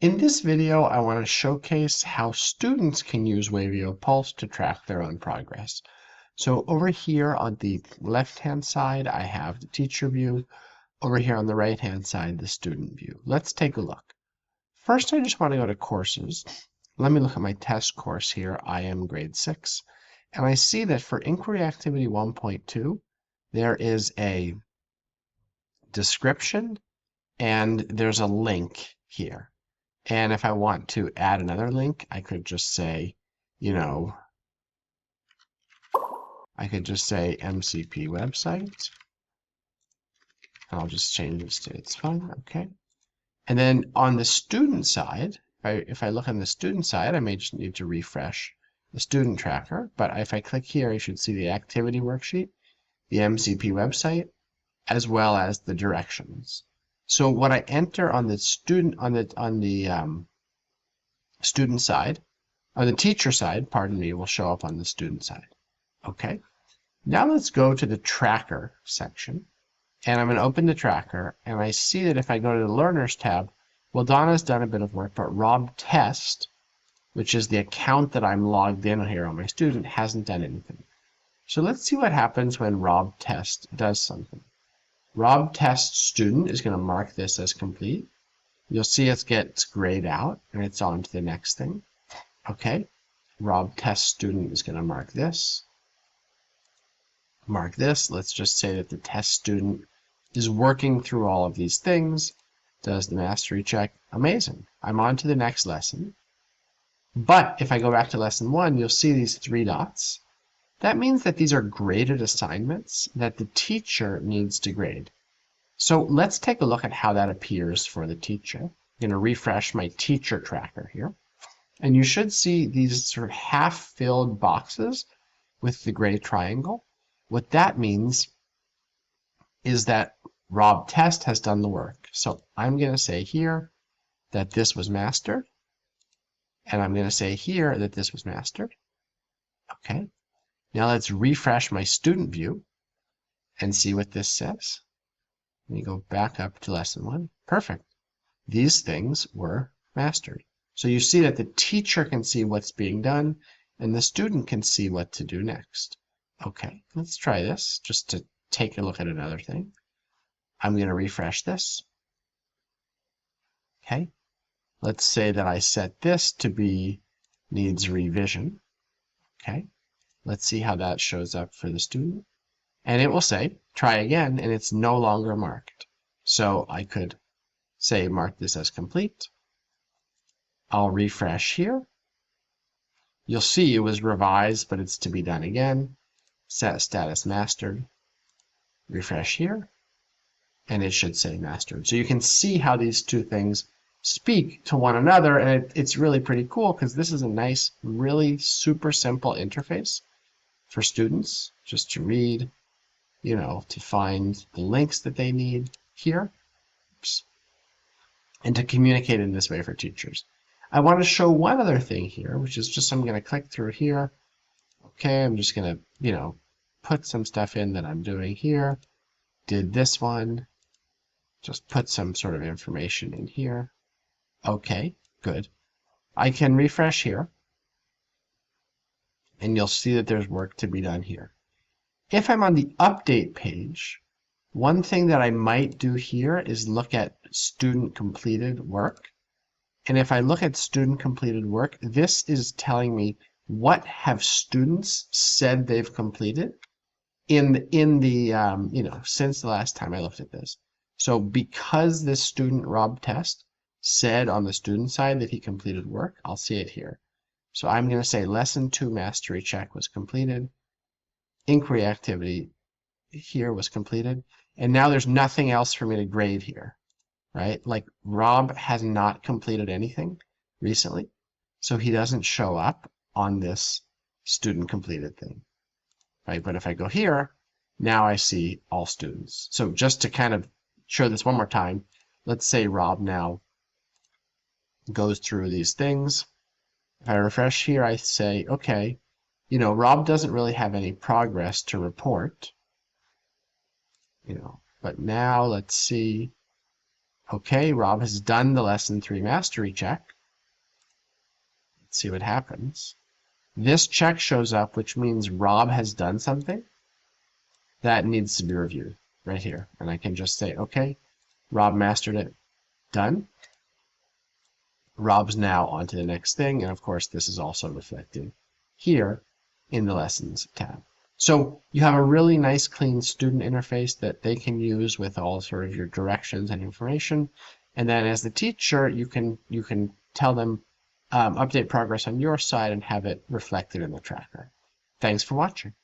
In this video, I want to showcase how students can use Wavio Pulse to track their own progress. So over here on the left-hand side, I have the teacher view. Over here on the right-hand side, the student view. Let's take a look. First, I just want to go to courses. Let me look at my test course here. I am grade 6. And I see that for inquiry activity 1.2, there is a description and there's a link here. And if I want to add another link, I could just say, I could just say MCP website. And I'll just change this to it's fun. Okay. And then on the student side, if I look on the student side, I may just need to refresh the student tracker. But if I click here, you should see the activity worksheet, the MCP website, as well as the directions. So what I enter on the student student side, or the teacher side, pardon me, will show up on the student side. Okay. Now let's go to the tracker section, and I'm going to open the tracker, and I see that if I go to the Learners tab, well, Donna's done a bit of work, but Rob Test, which is the account that I'm logged in here on my student, hasn't done anything. So let's see what happens when Rob Test does something. Rob Test student is going to mark this as complete. You'll see it gets grayed out, and it's on to the next thing. Okay. Rob Test student is going to mark this. Mark this. Let's just say that the test student is working through all of these things, does the mastery check. Amazing. I'm on to the next lesson. But if I go back to lesson 1, you'll see these 3 dots. That means that these are graded assignments that the teacher needs to grade. So let's take a look at how that appears for the teacher. I'm going to refresh my teacher tracker here. And you should see these sort of half-filled boxes with the gray triangle. What that means is that Rob Test has done the work. So I'm going to say here that this was mastered. And I'm going to say here that this was mastered. Okay. Now let's refresh my student view and see what this says. Let me go back up to lesson 1. Perfect. These things were mastered. So you see that the teacher can see what's being done and the student can see what to do next. Okay, let's try this just to take a look at another thing. I'm going to refresh this. Okay, let's say that I set this to be needs revision. Okay, let's see how that shows up for the student. And it will say, try again, and it's no longer marked. So I could say, mark this as complete. I'll refresh here. You'll see it was revised, but it's to be done again. Set status mastered. Refresh here, and it should say mastered. So you can see how these two things speak to one another, and it's really pretty cool because this is a nice, really super simple interface for students just to read, to find the links that they need here. Oops. And to communicate in this way for teachers. I want to show one other thing here, which is just I'm going to click through here. Okay, I'm just going to, put some stuff in that I'm doing here. Did this one. Just put some sort of information in here. Okay, good. I can refresh here. And you'll see that there's work to be done here. If I'm on the update page, one thing that I might do here is look at student completed work. And if I look at student completed work, this is telling me what have students said they've completed in the since the last time I looked at this. So because this student Rob Test said on the student side that he completed work, I'll see it here. So I'm going to say lesson 2 mastery check was completed. Inquiry activity here was completed. And now there's nothing else for me to grade here, right? Like Rob has not completed anything recently, so he doesn't show up on this student completed thing, right? But if I go here, now I see all students. So just to kind of show this one more time, let's say Rob now goes through these things. If I refresh here, I say, okay, Rob doesn't really have any progress to report, but now let's see. Okay, Rob has done the lesson 3 mastery check. Let's see what happens. This check shows up, which means Rob has done something that needs to be reviewed right here. And I can just say, okay, Rob mastered it, done. Rob's now on to the next thing. And of course, this is also reflected here in the lessons tab. So you have a really nice, clean student interface that they can use with all sort of your directions and information. And then as the teacher, you can tell them update progress on your side and have it reflected in the tracker. Thanks for watching.